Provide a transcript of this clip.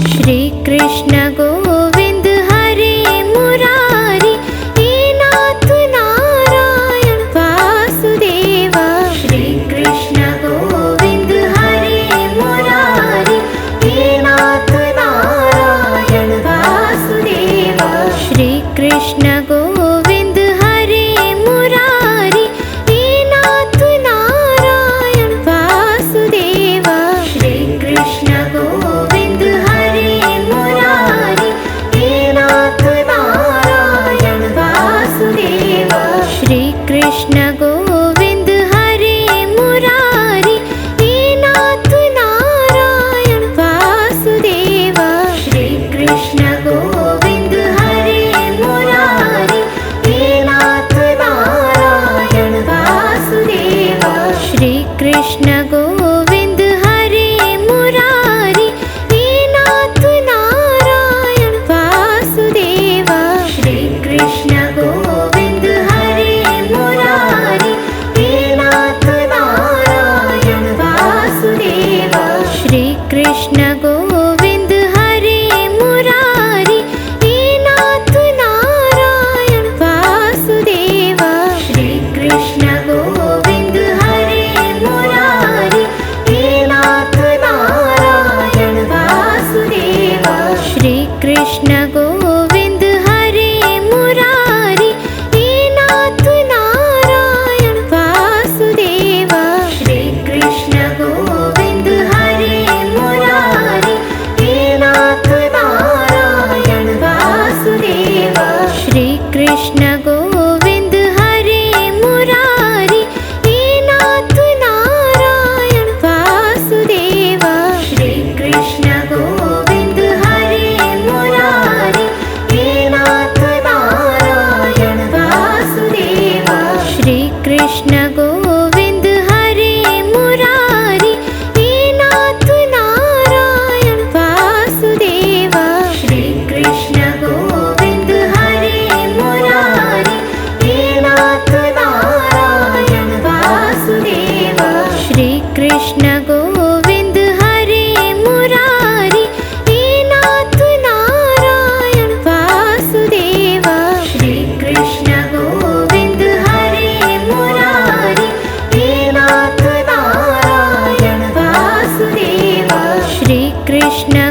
Shri Krishna Govind हरे Murari हे नाथ Narayan Vasudev. Shri Krishna Govind हरे Murari हे नाथ Narayan Vasudev. Shri Krishna Govind हरे Murari हे नाथ Narayan Vasudev. Shri Krishna Govind हरे Murari हे नाथ Narayan Vasudev. Shri Krishna Govind हरे Murari हे नाथ Narayan Vasudev. Shri Krishna Govind हरे Murari हे नाथ Narayan Vasudev. Shri Krishna Govind हरे Murari हे नाथ Narayan Vasudev. Shri Krishna Govind हरे Murari हे नाथ Narayan Vasudev. Shri Krishna Govind हरे Murari हे नाथ Narayan Vasudev. Shri Krishna Govind हरे Murari हे नाथ Narayan Vasudev. Shri Krishna Govind हरे Murari हे नाथ Narayan Vasudev. Shri Krishna Govind हरे Murari हे नाथ Narayan Vasudev. Shri Krishna Govind हरे Murari हे नाथ Narayan Vasudev. Shri Krishna Govind हरे Murari हे नाथ Narayan Vasudev. Shri Krishna Govind हरे Murari हे नाथ Narayan Vasudev. Shri Krishna Govind हरे Murari हे नाथ Narayan Vasudev. Shri Krishna Govind हरे Murari हे नाथ Narayan Vasudev. Shri Krishna Govind हरे Murari हे नाथ Narayan Vasudev. Shri Krishna